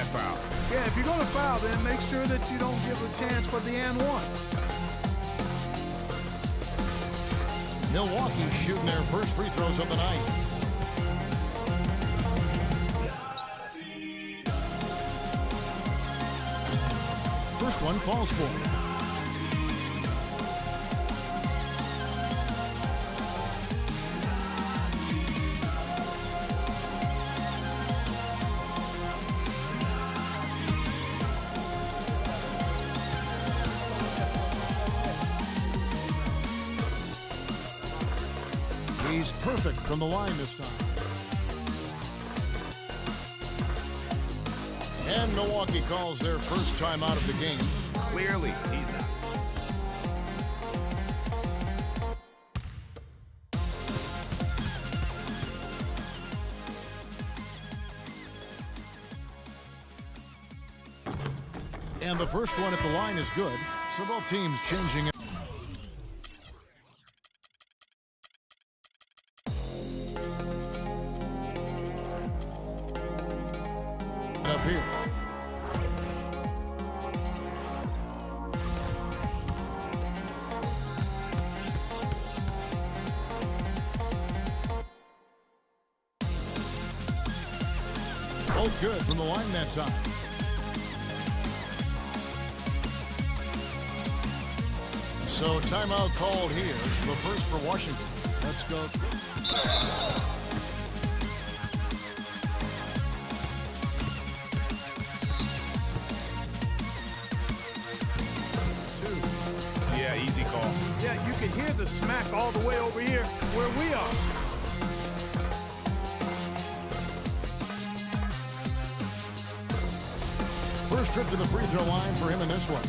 that foul. Yeah, if you're going to foul, then make sure that you don't give a chance for the and one. Milwaukee shooting their first free throws of the night. First one falls for. He's perfect from the line this time. And Milwaukee calls their first time out of the game. Clearly, he's not. And the first one at the line is good. So both teams changing it. Up here. Both good from the line that time. So timeout called here. The first for Washington. Let's go. Yeah, easy call. Yeah, you can hear the smack all the way over here where we are. First trip to the free throw line for him in this one.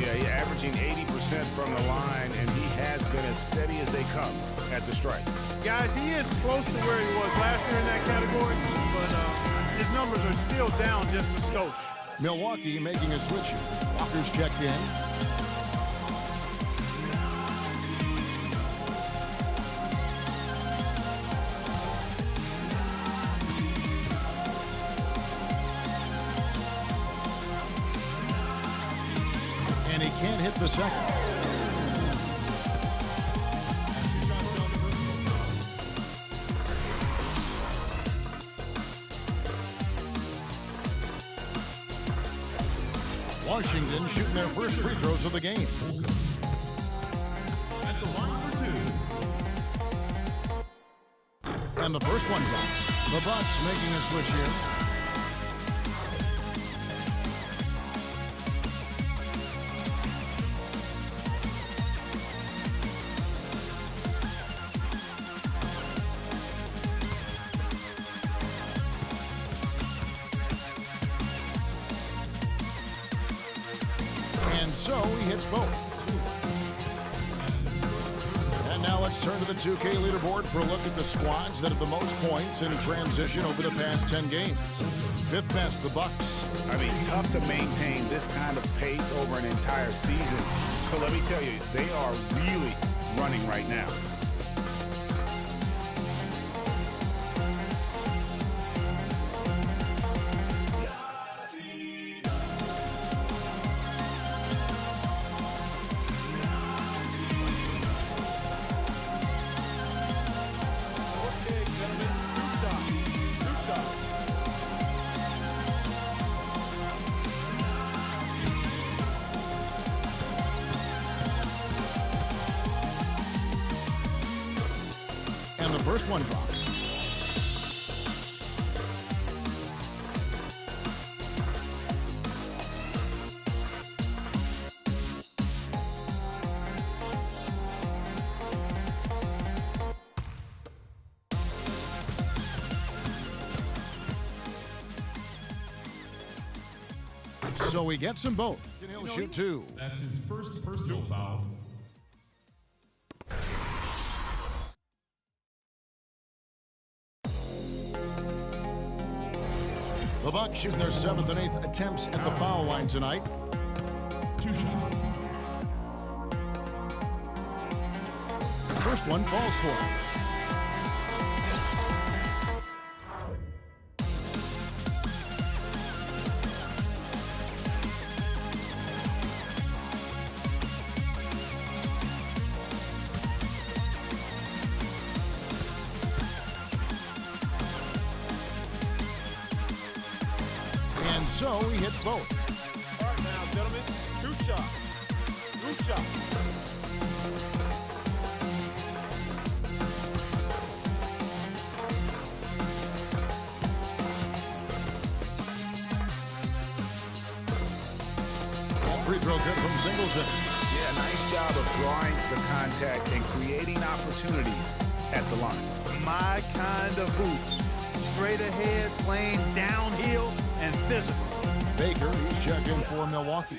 Yeah, he's averaging 80% from the line, and he has been as steady as they come at the strike. Guys, he is close to where he was last year in that category, but his numbers are still down just a skosh. Milwaukee making a switch here. Walker's checked in. And he can't hit the second. Washington shooting their first free throws of the game. At the line for two. And the first one drops. The Bucks making a switch here. And so he hits both. And now let's turn to the 2K leaderboard for a look at the squads that have the most points in transition over the past 10 games. Fifth best, the Bucks. I mean, tough to maintain this kind of pace over an entire season. So let me tell you, they are really running right now. And the first one drops. So he gets them both. And he'll shoot two. That's his first personal foul. The Bucks shooting their 7th and 8th attempts at the foul line tonight. 2 shots. First one falls for him. so he hits both. All right now, gentlemen, root shot. Root shot. Free throw good from Singleton. Yeah, nice job of drawing the contact and creating opportunities at the line. My kind of hoop. Straight ahead, playing downhill, and physical. Baker, he's checked in for Milwaukee.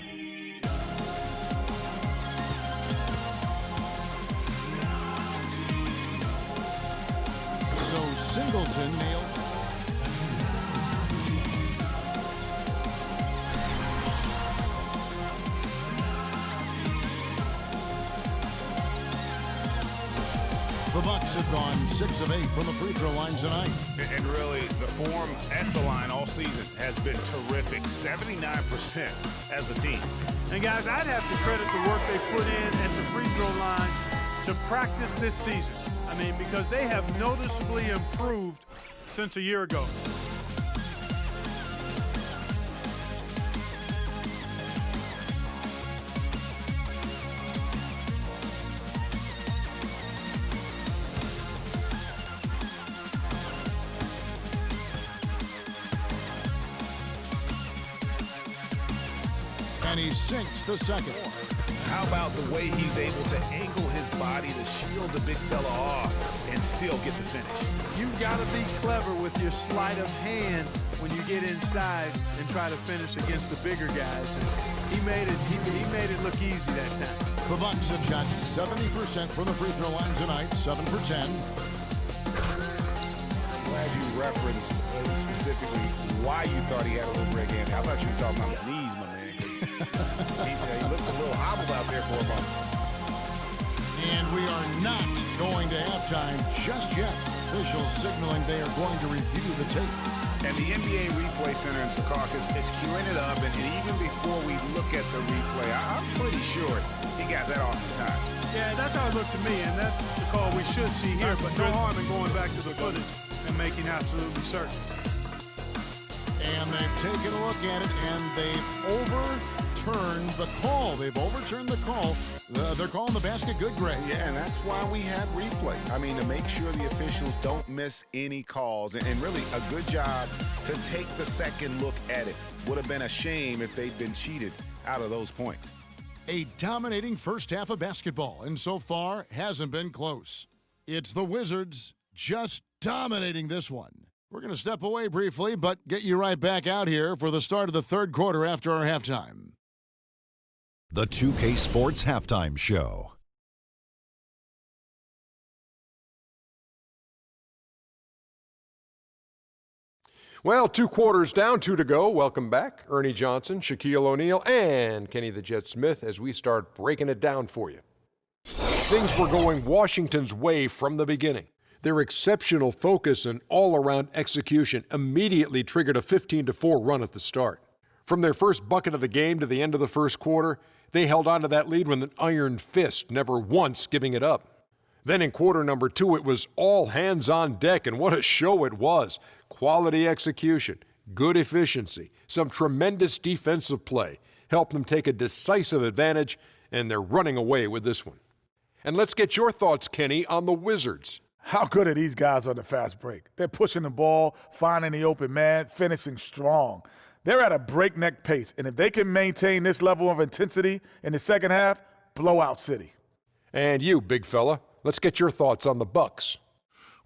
So Singleton nails it. The Bucks have gone 6 of 8 from the free throw line tonight. And really, the form at the line all season has been terrific. 79% as a team. And guys, I'd have to credit the work they put in at the free throw line to practice this season. I mean, because they have noticeably improved since a year ago. And he sinks the second. How about the way he's able to angle his body to shield the big fella off and still get the finish? You've got to be clever with your sleight of hand when you get inside and try to finish against the bigger guys. And he made it look easy that time. The Bucks have shot 70% from the free throw line tonight, 7 for 10. I'm glad you referenced specifically why you thought he had a little break in. I thought you were talking about the knees, my man. He looked a little hobbled out there for a moment. And we are not going to halftime just yet. Officials signaling they are going to review the tape. And the NBA Replay Center in Secaucus is queuing it up, and even before we look at the replay, I'm pretty sure he got that off in time. Yeah, that's how it looked to me, and that's the call we should see here, but no harm in going back to the footage and making absolutely certain. And they've taken a look at it, and they've overturned the call. They've overturned the call. They're calling the basket good, Greg. Yeah, and that's why we have replay. I mean, to make sure the officials don't miss any calls. And really, a good job to take the second look at it. Would have been a shame if they'd been cheated out of those points. A dominating first half of basketball, and so far hasn't been close. It's the Wizards just dominating this one. We're going to step away briefly, but get you right back out here for the start of the third quarter after our halftime. The 2K Sports Halftime Show. Well, 2 quarters down, 2 to go. Welcome back, Ernie Johnson, Shaquille O'Neal, and Kenny the Jet Smith as we start breaking it down for you. Things were going Washington's way from the beginning. Their exceptional focus and all-around execution immediately triggered a 15-4 run at the start. From their first bucket of the game to the end of the first quarter, they held on to that lead with an iron fist, never once giving it up. Then in quarter number 2, it was all hands on deck, and what a show it was. Quality execution, good efficiency, some tremendous defensive play helped them take a decisive advantage, and they're running away with this one. And let's get your thoughts, Kenny, on the Wizards. How good are these guys on the fast break? They're pushing the ball, finding the open man, finishing strong. They're at a breakneck pace, and if they can maintain this level of intensity in the second half, blowout city. And you, big fella, let's get your thoughts on the Bucks.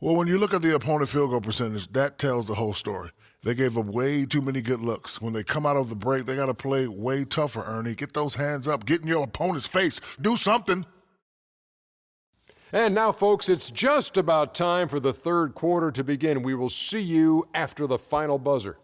Well, when you look at the opponent field goal percentage, that tells the whole story. They gave up way too many good looks. When they come out of the break, they got to play way tougher, Ernie. Get those hands up. Get in your opponent's face. Do something. And now, folks, it's just about time for the third quarter to begin. We will see you after the final buzzer.